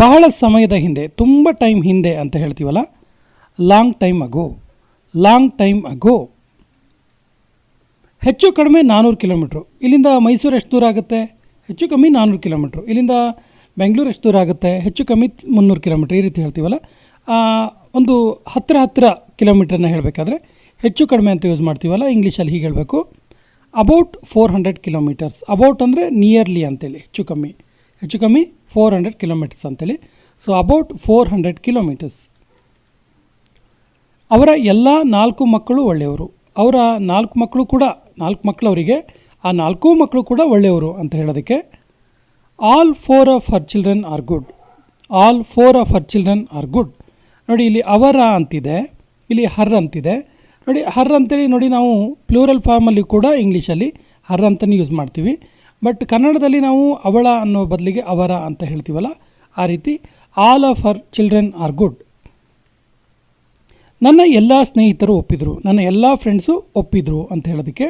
ಬಹಳ ಸಮಯದ ಹಿಂದೆ, ತುಂಬ ಟೈಮ್ ಹಿಂದೆ ಅಂತ ಹೇಳ್ತೀವಲ್ಲ, ಲಾಂಗ್ ಟೈಮ್ ಅಗೋ. ಲಾಂಗ್ ಟೈಮ್ ಅಗೋ. ಹೆಚ್ಚು ಕಡಿಮೆ 400 ಕಿಲೋಮೀಟ್ರು. ಇಲ್ಲಿಂದ ಮೈಸೂರು ಎಷ್ಟು ದೂರ ಆಗುತ್ತೆ? ಹೆಚ್ಚು ಕಮ್ಮಿ 400 ಕಿಲೋಮೀಟ್ರು. ಇಲ್ಲಿಂದ ಬೆಂಗಳೂರು ಎಷ್ಟು ದೂರ ಆಗುತ್ತೆ? ಹೆಚ್ಚು ಕಮ್ಮಿ 300 ಕಿಲೋಮೀಟ್ರ್. ಈ ರೀತಿ ಹೇಳ್ತೀವಲ್ಲ, ಒಂದು ಹತ್ತಿರ ಕಿಲೋಮೀಟ್ರನ್ನ ಹೇಳಬೇಕಾದ್ರೆ ಹೆಚ್ಚು ಕಡಿಮೆ ಅಂತ ಯೂಸ್ ಮಾಡ್ತೀವಲ್ಲ, ಇಂಗ್ಲೀಷಲ್ಲಿ ಹೀಗೆ ಹೇಳಬೇಕು, ಅಬೌಟ್ 400 ಕಿಲೋಮೀಟರ್ಸ್. ಅಬೌಟ್ ಅಂದರೆ ನಿಯರ್ಲಿ ಅಂತೇಳಿ, ಹೆಚ್ಚು ಕಮ್ಮಿ 400 ಕಿಲೋಮೀಟರ್ಸ್ ಅಂತೇಳಿ. So about 400 kilometres. ಅವರ ಎಲ್ಲ 4 ಮಕ್ಕಳು ಒಳ್ಳೆಯವರು. ಅವರ 4 ಮಕ್ಕಳು ಕೂಡ, 4 ಮಕ್ಕಳು ಅವರಿಗೆ, ಆ 4 ಮಕ್ಕಳು ಕೂಡ ಒಳ್ಳೆಯವರು ಅಂತ ಹೇಳೋದಕ್ಕೆ all 4 of her children are good. All 4 of her children are good. ನೋಡಿ, ಇಲ್ಲಿ ಅವರ ಅಂತಿದೆ, ಇಲ್ಲಿ ಹರ್ ಅಂತಿದೆ. ನೋಡಿ, ಹರ್ ಅಂತೇಳಿ ನೋಡಿ, ನಾವು ಪ್ಲೂರಲ್ ಫಾರ್ಮಲ್ಲಿ ಕೂಡ ಇಂಗ್ಲೀಷಲ್ಲಿ ಹರ್ ಅಂತಲೇ ಯೂಸ್ ಮಾಡ್ತೀವಿ. ಬಟ್ ಕನ್ನಡದಲ್ಲಿ ನಾವು ಅವಳ ಅನ್ನೋ ಬದಲಿಗೆ ಅವರ ಅಂತ ಹೇಳ್ತೀವಲ್ಲ, ಆ ರೀತಿ all of her children are good. ನನ್ನ ಎಲ್ಲ ಸ್ನೇಹಿತರು ಒಪ್ಪಿದರು, ನನ್ನ ಎಲ್ಲ ಫ್ರೆಂಡ್ಸು ಒಪ್ಪಿದರು ಅಂತ ಹೇಳೋದಕ್ಕೆ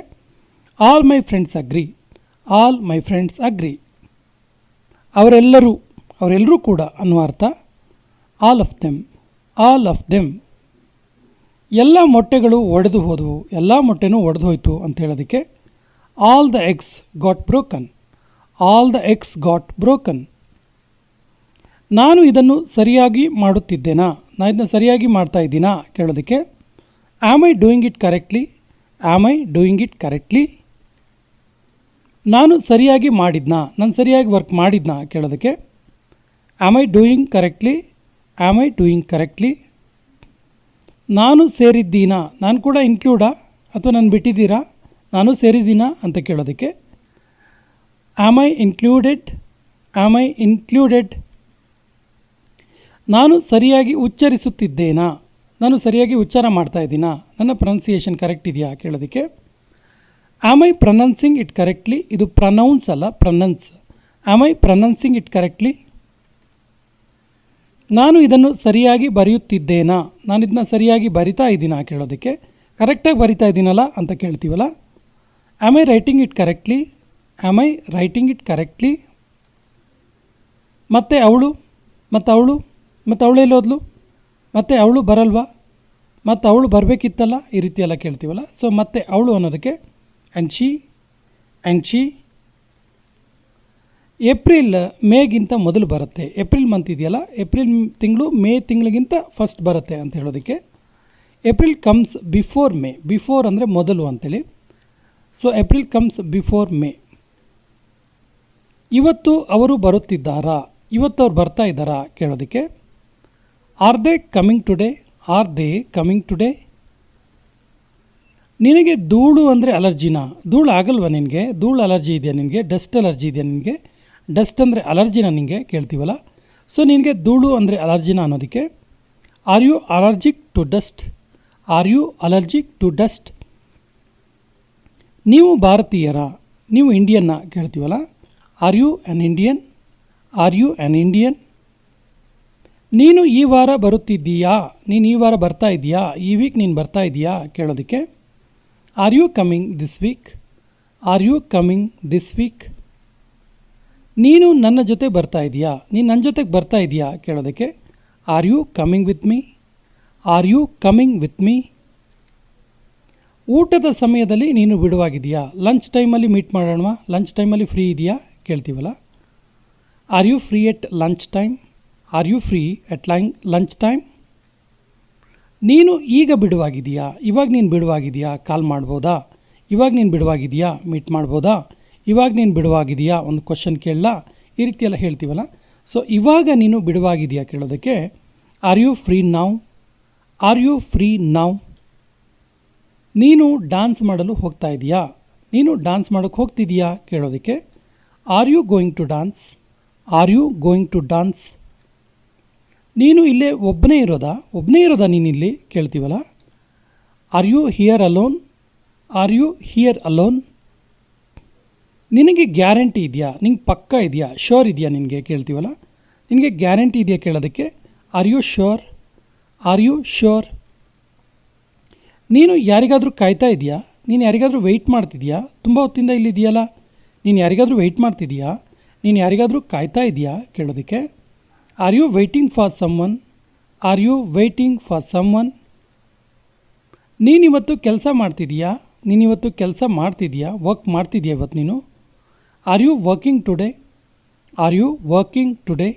all my friends agri. All my friends agri. ಅವರೆಲ್ಲರೂ ಕೂಡ ಅನ್ನುವ ಅರ್ಥ all of them. All of them. ಎಲ್ಲ ಮೊಟ್ಟೆಗಳು ಒಡೆದು ಹೋದವು, ಎಲ್ಲ ಮೊಟ್ಟೆನೂ ಒಡೆದು ಹೋಯಿತು ಅಂತ ಹೇಳೋದಕ್ಕೆ all the eggs got broken. All the eggs got broken. ನಾನು ಇದನ್ನು ಸರಿಯಾಗಿ ಮಾಡುತ್ತಿದ್ದೇನಾ? ನಾನು ಇದನ್ನು ಸರಿಯಾಗಿ ಮಾಡ್ತಾ ಇದ್ದೀನಾ ಕೇಳೋದಕ್ಕೆ am I doing it correctly. Am I doing it correctly. ನಾನು ಸರಿಯಾಗಿ ಮಾಡಿದ್ನಾ? ನಾನು ಸರಿಯಾಗಿ ವರ್ಕ್ ಮಾಡಿದ್ನಾ ಕೇಳೋದಕ್ಕೆ am I doing correctly. Am I doing correctly. ನಾನು ಸೇರಿದ್ದೀನಾ? ನಾನು ಕೂಡ ಇನ್ಕ್ಲೂಡಾ ಅಥವಾ ನಾನು ಬಿಟ್ಟಿದ್ದೀರಾ? ನಾನು ಸೇರಿದ್ದೀನಾ ಅಂತ ಕೇಳೋದಕ್ಕೆ am I included. Am I included. ನಾನು ಸರಿಯಾಗಿ ಉಚ್ಚರಿಸುತ್ತಿದ್ದೇನಾ? ನಾನು ಸರಿಯಾಗಿ ಉಚ್ಚಾರ ಮಾಡ್ತಾ ಇದ್ದೀನಾ? ನನ್ನ ಪ್ರೊನೌನ್ಸಿಯೇಷನ್ ಕರೆಕ್ಟ್ ಇದೆಯಾ ಕೇಳೋದಕ್ಕೆ am I pronouncing it correctly. ಇದು ಪ್ರನೌನ್ಸ್ ಅಲ್ಲ, pronounce. Am I pronouncing it correctly. ನಾನು ಇದನ್ನು ಸರಿಯಾಗಿ ಬರೆಯುತ್ತಿದ್ದೇನಾ? ನಾನು ಇದನ್ನ ಸರಿಯಾಗಿ ಬರಿತಾ ಇದ್ದೀನಾ ಕೇಳೋದಕ್ಕೆ ಕರೆಕ್ಟಾಗಿ ಬರಿತಾ ಇದ್ದೀನಲ್ಲ ಅಂತ ಕೇಳ್ತೀವಲ್ಲ, am I writing it correctly. Am I writing it correctly. ಮತ್ತು ಅವಳೆಲ್ಲೋದ್ಲು? ಮತ್ತು ಅವಳು ಬರಲ್ವಾ? ಮತ್ತು ಅವಳು ಬರಬೇಕಿತ್ತಲ್ಲ? ಈ ರೀತಿಯೆಲ್ಲ ಕೇಳ್ತೀವಲ್ಲ. ಸೊ ಮತ್ತೆ ಅವಳು ಅನ್ನೋದಕ್ಕೆ ಆ್ಯಂಡ್ ಶಿ. ಏಪ್ರಿಲ್ ಮೇಗಿಂತ ಮೊದಲು ಬರುತ್ತೆ. ಏಪ್ರಿಲ್ ಮಂತ್ ಇದೆಯಲ್ಲ, ಏಪ್ರಿಲ್ ತಿಂಗಳು ಮೇ ತಿಂಗಳಿಗಿಂತ ಫಸ್ಟ್ ಬರುತ್ತೆ ಅಂತ ಹೇಳೋದಕ್ಕೆ April comes before May. Before ಅಂದರೆ ಮೊದಲು ಅಂತೇಳಿ. So April comes before May. ಇವತ್ತು ಅವರು ಬರುತ್ತಿದ್ದಾರಾ? ಇವತ್ತು ಅವ್ರು ಬರ್ತಾ ಇದ್ದಾರಾ ಕೇಳೋದಕ್ಕೆ are they coming today. Are they coming today. ನಿನಗೆ ಧೂಳು ಅಂದರೆ ಅಲರ್ಜಿನಾ? ಧೂಳು ಆಗಲ್ವಾ ನಿನಗೆ? ಧೂಳು ಅಲರ್ಜಿ ಇದೆಯಾ ನಿನಗೆ? ಡಸ್ಟ್ ಅಲರ್ಜಿ ಇದೆಯಾ ನಿನಗೆ? ಡಸ್ಟ್ ಅಂದರೆ ಅಲರ್ಜಿನ ನಿನಗೆ ಕೇಳ್ತೀವಲ್ಲ. ಸೊ ನಿನಗೆ ಧೂಳು ಅಂದರೆ ಅಲರ್ಜಿನ ಅನ್ನೋದಕ್ಕೆ are you allergic to dust. Are you allergic to dust. ನೀವು ಭಾರತೀಯರಾ? ನೀವು ಇಂಡಿಯನ್ನ ಕೇಳ್ತೀವಲ್ಲ, are you an Indian. Are you an Indian. ನೀನು ಈ ವಾರ ಬರುತ್ತಿದ್ದೀಯಾ? ನೀನು ಈ ವಾರ ಬರ್ತಾ ಇದೆಯಾ? ಈ ವೀಕ್ ನೀನು ಬರ್ತಾ ಇದೆಯಾ ಕೇಳೋದಕ್ಕೆ are you coming this week. Are you coming this week. ನೀನು ನನ್ನ ಜೊತೆ ಬರ್ತಾ ಇದೆಯಾ? ನೀನು ನನ್ನ ಜೊತೆಗೆ ಬರ್ತಾ ಇದೆಯಾ ಕೇಳೋದಕ್ಕೆ are you coming with me. Are you coming with me. ಊಟದ ಸಮಯದಲ್ಲಿ ನೀನು ಬಿಡುವಾಗಿದೆಯಾ? ಲಂಚ್ ಟೈಮಲ್ಲಿ ಮೀಟ್ ಮಾಡೋಣವಾ? ಲಂಚ್ ಟೈಮಲ್ಲಿ ಫ್ರೀ ಇದೆಯಾ ಕೇಳ್ತೀವಲ್ಲ, are you free at lunch time. Are you free at lunch time. ನೀನು ಈಗ ಬಿಡುವಾಗಿದೆಯಾ? ಇವಾಗ ನೀನು ಬಿಡುವಾಗಿದೆಯಾ? ಕಾಲ್ ಮಾಡ್ಬೋದಾ? ಇವಾಗ ನೀನು ಬಿಡುವಾಗಿದೆಯಾ? ಮೀಟ್ ಮಾಡ್ಬೋದಾ? ಇವಾಗ ನೀನು ಬಿಡುವಾಗಿದೆಯಾ? ಒಂದು ಕ್ವಶನ್ ಕೇಳಲ್ಲ? ಈ ರೀತಿಯೆಲ್ಲ ಹೇಳ್ತೀವಲ್ಲ. ಸೊ ಇವಾಗ ನೀನು ಬಿಡುವಾಗಿದೆಯಾ ಕೇಳೋದಕ್ಕೆ are you free now. Are you free now. ನೀನು ಡ್ಯಾನ್ಸ್ ಮಾಡಲು ಹೋಗ್ತಾ ಇದೆಯಾ? ನೀನು ಡ್ಯಾನ್ಸ್ ಮಾಡೋಕ್ಕೆ ಹೋಗ್ತಿದೆಯಾ ಕೇಳೋದಕ್ಕೆ are you going to dance. Are you going to dance. ನೀನು ಇಲ್ಲೇ ಒಬ್ಬನೇ ಇರೋದಾ ನೀನಿಲ್ಲಿ ಕೇಳ್ತೀವಲ್ಲ, are you here alone. Are you here alone. ನಿನಗೆ ಗ್ಯಾರಂಟಿ ಇದೆಯಾ? ನಿಂಗೆ ಪಕ್ಕ ಇದೆಯಾ? ಶ್ಯೂರ್ ಇದೆಯಾ ನಿನಗೆ ಕೇಳ್ತೀವಲ್ಲ, ನಿನಗೆ ಗ್ಯಾರಂಟಿ ಇದೆಯಾ ಕೇಳೋದಕ್ಕೆ are you sure. Are you sure. ನೀನು ಯಾರಿಗಾದರೂ ಕಾಯ್ತಾ ಇದೆಯಾ? ನೀನು ಯಾರಿಗಾದರೂ ವೆಯ್ಟ್ ಮಾಡ್ತಿದೆಯಾ? ತುಂಬ ಹೊತ್ತಿಂದ ಇಲ್ಲಿದೆಯಲ್ಲ, ನೀನು ಯಾರಿಗಾದರೂ ವೆಯ್ಟ್ ಮಾಡ್ತಿದೆಯಾ? ನೀನು ಯಾರಿಗಾದರೂ ಕಾಯ್ತಾ ಇದೆಯಾ ಕೇಳೋದಕ್ಕೆ are you waiting for someone? Are you waiting for someone? ನೀನಿವತ್ತು ಕೆಲಸ ಮಾಡ್ತಿದೀಯಾ? ನೀನಿವತ್ತು ಕೆಲಸ ಮಾಡ್ತಿದೀಯಾ? ವರ್ಕ್ ಮಾಡ್ತಿದೀಯಾ ಇವತ್ತು ನೀನು? Are you working today? Are you working today?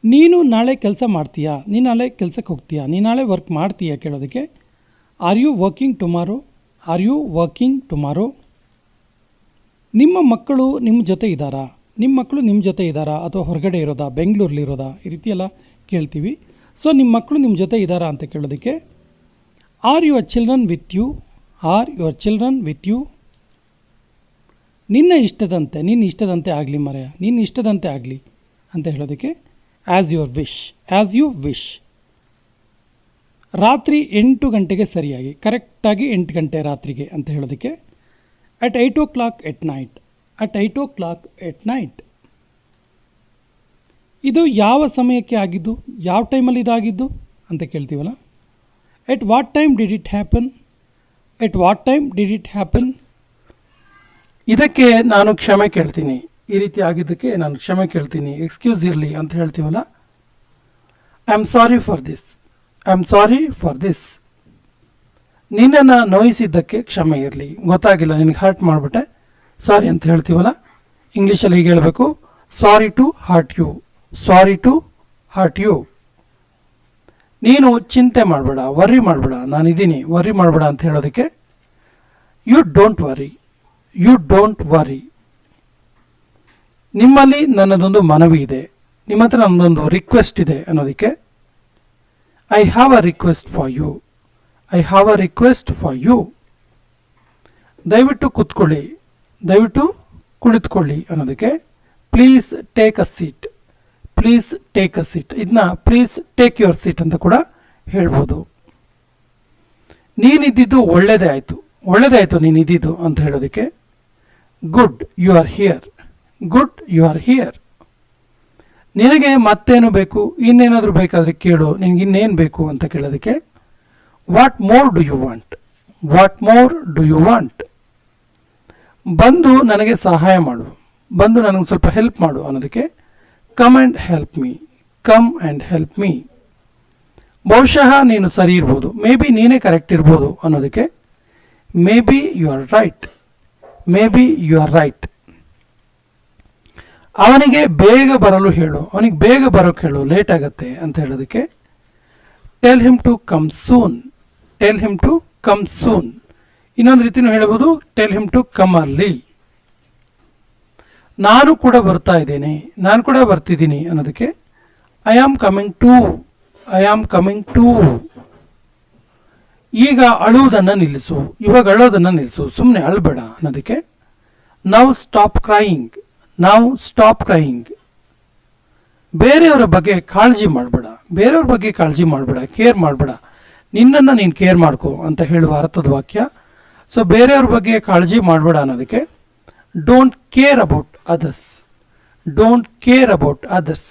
ನೀನು ನಾಳೆ ಕೆಲಸ ಮಾಡ್ತೀಯಾ? ನೀನು ನಾಳೆ ಕೆಲಸಕ್ಕೆ ಹೋಗ್ತೀಯಾ? ನೀನು ನಾಳೆ ವರ್ಕ್ ಮಾಡ್ತೀಯಾ ಕೇಳೋದಕ್ಕೆ are you working tomorrow? Are you working tomorrow? ನಿಮ್ಮ ಮಕ್ಕಳು ನಿಮ್ಮ ಜೊತೆ ಇದ್ದಾರಾ? ನಿಮ್ಮ ಮಕ್ಕಳು ನಿಮ್ಮ ಜೊತೆ ಇದ್ದಾರಾ ಅಥವಾ ಹೊರಗಡೆ ಇರೋದಾ, ಬೆಂಗಳೂರಲ್ಲಿರೋದಾ, ಈ ರೀತಿ ಎಲ್ಲ ಕೇಳ್ತೀವಿ. ಸೊ ನಿಮ್ಮ ಮಕ್ಕಳು ನಿಮ್ಮ ಜೊತೆ ಇದ್ದಾರಾ ಅಂತ ಕೇಳೋದಕ್ಕೆ are your children with you? Are your children with you? ನಿನ್ನ ಇಷ್ಟದಂತೆ ಆಗಲಿ ಮರೆಯ, ನಿನ್ನ ಇಷ್ಟದಂತೆ ಆಗಲಿ ಅಂತ ಹೇಳೋದಕ್ಕೆ as your wish, as you wish. ರಾತ್ರಿ 8 ಗಂಟೆಗೆ ಸರಿಯಾಗಿ, ಕರೆಕ್ಟಾಗಿ 8 ಗಂಟೆ ರಾತ್ರಿಗೆ ಅಂತ ಹೇಳೋದಕ್ಕೆ at 8 o'clock at night, at 8 o'clock at night. ಇದು ಯಾವ ಸಮಯಕ್ಕೆ ಆಗಿದ್ದು, ಯಾವ ಟೈಮಲ್ಲಿ ಇದಾಗಿದ್ದು ಅಂತ ಕೇಳ್ತೀವಲ್ಲ, at what time did it happen? At what time did it happen? ಇದಕ್ಕೆ ನಾನು ಕ್ಷಮೆ ಕೇಳ್ತೀನಿ, ಈ ರೀತಿ ಆಗಿದ್ದಕ್ಕೆ ನಾನು ಕ್ಷಮೆ ಕೇಳ್ತೀನಿ, ಎಕ್ಸ್ಕ್ಯೂಸ್ ಇರಲಿ ಅಂತ ಹೇಳ್ತೀವಲ್ಲ, I am sorry for this, I am sorry for this. ನಿನ್ನನ್ನು ನೋಯಿಸಿದ್ದಕ್ಕೆ ಕ್ಷಮೆ ಇರಲಿ, ಗೊತ್ತಾಗಿಲ್ಲ ನಿನಗೆ ಹರ್ಟ್ ಮಾಡಿಬಿಟ್ಟೆ, ಸಾರಿ ಅಂತ ಹೇಳ್ತೀವಲ್ಲ, ಇಂಗ್ಲೀಷಲ್ಲಿ ಹೀಗೆ ಹೇಳಬೇಕು, sorry to hurt you, sorry to hurt you. ನೀನು ಚಿಂತೆ ಮಾಡಬೇಡ, ವರ್ರಿ ಮಾಡಬೇಡ, ನಾನಿದ್ದೀನಿ, ವರ್ರಿ ಮಾಡಬೇಡ ಅಂತ ಹೇಳೋದಕ್ಕೆ you don't worry, you don't worry. ನಿಮ್ಮಲ್ಲಿ ನನ್ನದೊಂದು ಮನವಿ ಇದೆ, ನಿಮ್ಮ ಹತ್ರ ನನ್ನದೊಂದು ರಿಕ್ವೆಸ್ಟ್ ಇದೆ ಅನ್ನೋದಕ್ಕೆ I have a request for you, I have a request for you. ದಯವಿಟ್ಟು ಕೂತ್ಕೊಳ್ಳಿ, ದಯವಿಟ್ಟು ಕುಳಿತುಕೊಳ್ಳಿ ಅನ್ನೋದಕ್ಕೆ please take a seat, please take a seat. ಇದನ್ನ ಪ್ಲೀಸ್ ಟೇಕ್ ಯುವರ್ ಸೀಟ್ ಅಂತ ಕೂಡ ಹೇಳ್ಬೋದು. ನೀನಿದ್ದಿದ್ದು ಒಳ್ಳೆಯದೇ ಆಯಿತು, ಒಳ್ಳೆಯದೇ ಆಯಿತು ನೀನಿದ್ದಿದ್ದು ಅಂತ ಹೇಳೋದಕ್ಕೆ good you are here, good you are here. ನಿನಗೆ ಮತ್ತೇನು ಬೇಕು, ಇನ್ನೇನಾದರೂ ಬೇಕಾದರೆ ಕೇಳು, ನಿನಗೆ ಇನ್ನೇನು ಬೇಕು ಅಂತ ಕೇಳೋದಕ್ಕೆ what more do you want, what more do you want. ಬಂದು ನನಗೆ ಸಹಾಯ ಮಾಡು, ಬಂದು ನನಗೆ ಸ್ವಲ್ಪ ಹೆಲ್ಪ್ ಮಾಡು ಅನ್ನೋದಕ್ಕೆ come and help me, come and help me. ಬಹುಶಃ ನೀನು ಸರಿ ಇರ್ಬೋದು, ಮೇ ಬಿ ನೀನೇ ಕರೆಕ್ಟ್ ಇರ್ಬೋದು ಅನ್ನೋದಕ್ಕೆ maybe you are right, maybe you are right. ಅವನಿಗೆ ಬೇಗ ಬರಲು ಹೇಳು, ಅವನಿಗೆ ಬೇಗ ಬರೋಕ್ಕೆ ಹೇಳು, ಲೇಟ್ ಆಗುತ್ತೆ ಅಂತ ಹೇಳೋದಕ್ಕೆ tell him to come soon, tell him to come soon. ಇನ್ನೊಂದು ರೀತಿನೂ ಹೇಳ್ಬೋದು, tell him to come early. ನಾನು ಕೂಡ ಬರ್ತಾ ಇದ್ದೇನೆ, ನಾನು ಕೂಡ ಬರ್ತಿದ್ದೀನಿ ಅನ್ನೋದಕ್ಕೆ I am coming too, I am coming too. ಈಗ ಅಳುವುದನ್ನು ನಿಲ್ಲಿಸು, ಇವಾಗ ಅಳೋದನ್ನು ನಿಲ್ಲಿಸು, ಸುಮ್ಮನೆ ಅಳಬೇಡ ಅನ್ನೋದಕ್ಕೆ now stop crying, now stop crying. ಬೇರೆಯವರ ಬಗ್ಗೆ ಕಾಳಜಿ ಮಾಡಬೇಡ, ಬೇರೆಯವ್ರ ಬಗ್ಗೆ ಕಾಳಜಿ ಮಾಡಬೇಡ, ಕೇರ್ ಮಾಡಬೇಡ, ನಿನ್ನನ್ನು ನೀನು ಕೇರ್ ಮಾಡ್ಕೋ ಅಂತ ಹೇಳುವ ಅರ್ಥದ ವಾಕ್ಯ. ಸೊ ಬೇರೆಯವ್ರ ಬಗ್ಗೆ ಕಾಳಜಿ ಮಾಡಬೇಡ ಅನ್ನೋದಕ್ಕೆ don't care about others, don't care about others.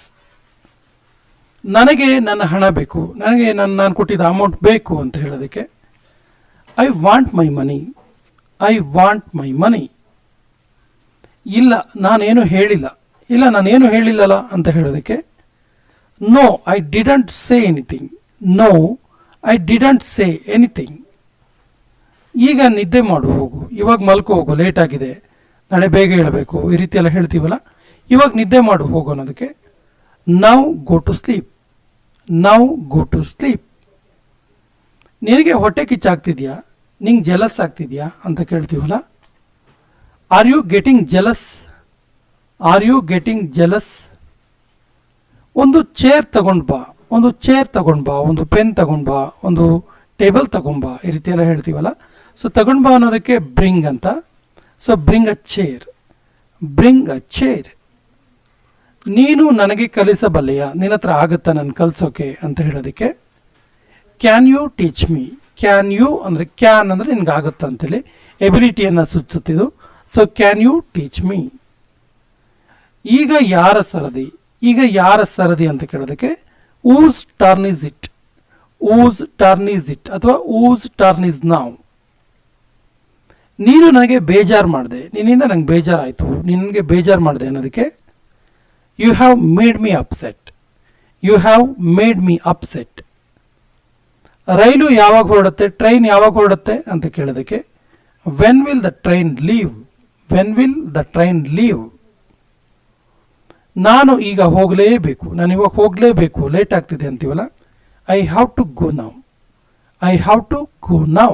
ನನಗೆ ನನ್ನ ಹಣ ಬೇಕು, ನನಗೆ ನಾನು ಕೊಟ್ಟಿದ್ದ ಅಮೌಂಟ್ ಬೇಕು ಅಂತ ಹೇಳೋದಕ್ಕೆ I want my money, I want my money. ಇಲ್ಲ ನಾನೇನು ಹೇಳಿಲ್ಲ, ಇಲ್ಲ ನಾನೇನು ಹೇಳಿಲ್ಲಲ್ಲ ಅಂತ ಹೇಳೋದಕ್ಕೆ no I didn't say anything, no I didn't say anything. ಈಗ ನಿದ್ದೆ ಮಾಡು ಹೋಗು, ಇವಾಗ ಮಲ್ಕೋ ಹೋಗು, ಲೇಟ್ ಆಗಿದೆ, ನಾಳೆ ಬೇಗ ಹೇಳಬೇಕು, ಈ ರೀತಿ ಎಲ್ಲ ಹೇಳ್ತೀವಲ್ಲ, ಇವಾಗ ನಿದ್ದೆ ಮಾಡು ಹೋಗು ಅನ್ನೋದಕ್ಕೆ now go to sleep, now go to sleep. ನಿನಗೆ ಹೊಟ್ಟೆ ಕಿಚ್ಚಾಗ್ತಿದ್ಯಾ, ನಿಂಗೆ ಜಲಸ್ ಆಗ್ತಿದ್ಯಾ ಅಂತ ಕೇಳ್ತೀವಲ್ಲ, are you getting jealous, are you getting jealous. ಒಂದು ಚೇರ್ ತಗೊಂಡು ಬಾ, ಒಂದು ಚೇರ್ ತಗೊಂಡು ಬಾ, ಒಂದು ಪೆನ್ ತಗೊಂಡು ಬಾ, ಒಂದು ಟೇಬಲ್ ತಗೊಂಬಾ, ಈ ರೀತಿ ಎಲ್ಲ ಹೇಳ್ತೀವಲ್ಲ. ಸೊ ತಗೊಂಡು ಬಾ ಅನ್ನೋದಕ್ಕೆ ಬ್ರಿಂಗ್ ಅಂತ. So bring a chair, bring a chair. ನೀನು ನನಗೆ ಕಲಿಸಬಲ್ಲೆಯಾ, ನಿನ್ನ ಹತ್ರ ಆಗುತ್ತಾ ನಾನು ಕಲಿಸೋಕೆ ಅಂತ ಹೇಳೋದಕ್ಕೆ can you teach me. Can you ಅಂದರೆ ಕ್ಯಾನ್ ಅಂದರೆ ನಿನಗಾಗುತ್ತಾ ಅಂತೇಳಿ ಎಬಿಲಿಟಿಯನ್ನು ಸೂಚಿಸುತ್ತಿದ್ದು. So can you teach me. ಈಗ ಯಾರ ಸರದಿ, ಈಗ ಯಾರ ಸರದಿ ಅಂತ ಕೇಳೋದಕ್ಕೆ whose turn is it, whose turn is it ಅಥವಾ ಊಸ್ ಟರ್ನ್ ಇಸ್ ನಾವ್. ನೀನು ನನಗೆ ಬೇಜಾರು ಮಾಡಿದೆ, ನಿನ್ನಿಂದ ನಂಗೆ ಬೇಜಾರಾಯಿತು, ನಿನಗೆ ಬೇಜಾರು ಮಾಡಿದೆ ಅನ್ನೋದಕ್ಕೆ you have made me upset. You have made me upset. ರೈಲು ಯಾವಾಗ ಹೊರಡುತ್ತೆ, ಟ್ರೈನ್ ಯಾವಾಗ ಹೊರಡುತ್ತೆ ಅಂತ ಕೇಳೋದಕ್ಕೆ when will the train leave. When will the train leave. ನಾನು ಈಗ ಹೋಗಲೇಬೇಕು, ನಾನು ಇವಾಗ ಹೋಗಲೇಬೇಕು, ಲೇಟ್ ಆಗ್ತಿದೆ ಅಂತೀವಲ್ಲ, I have to go now. I have to go now.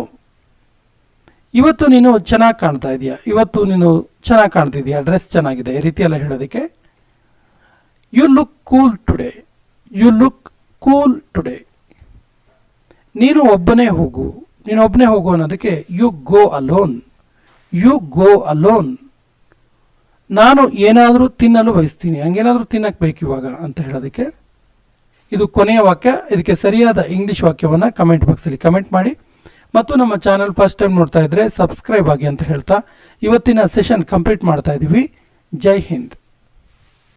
ಇವತ್ತು ನೀನು ಚೆನ್ನಾಗಿ ಕಾಣ್ತಾ ಇದೆಯಾ, ಇವತ್ತು ನೀನು ಚೆನ್ನಾಗಿ ಕಾಣ್ತಿದೆಯಾ, ಡ್ರೆಸ್ ಚೆನ್ನಾಗಿದೆ, ಈ ರೀತಿ ಎಲ್ಲ ಹೇಳೋದಕ್ಕೆ you look cool today. You look cool today. ನೀನು ಒಬ್ಬನೇ ಹೋಗು, ನೀನು ಒಬ್ಬನೇ ಹೋಗು ಅನ್ನೋದಕ್ಕೆ you go alone. You go alone. ನಾನು ಏನಾದರೂ ತಿನ್ನಲು ಬಯಸ್ತೀನಿ, ಹಂಗೇನಾದರೂ ತಿನ್ನಕ್ಕೆ ಬೇಕು ಇವಾಗ ಅಂತ ಹೇಳೋದಕ್ಕೆ ಇದು ಕೊನೆಯ ವಾಕ್ಯ. ಇದಕ್ಕೆ ಸರಿಯಾದ ಇಂಗ್ಲಿಷ್ ವಾಕ್ಯವನ್ನು ಕಮೆಂಟ್ ಬಾಕ್ಸಲ್ಲಿ ಕಮೆಂಟ್ ಮಾಡಿ. ಮತ್ತು ನಮ್ಮ ಚಾನಲ್ ಫಸ್ಟ್ ಟೈಮ್ ನೋಡ್ತಾ ಇದ್ದರೆ ಸಬ್ಸ್ಕ್ರೈಬ್ ಆಗಿ ಅಂತ ಹೇಳ್ತಾ ಇವತ್ತಿನ ಸೆಷನ್ ಕಂಪ್ಲೀಟ್ ಮಾಡ್ತಾ ಇದ್ದೀವಿ. ಜೈ ಹಿಂದ್.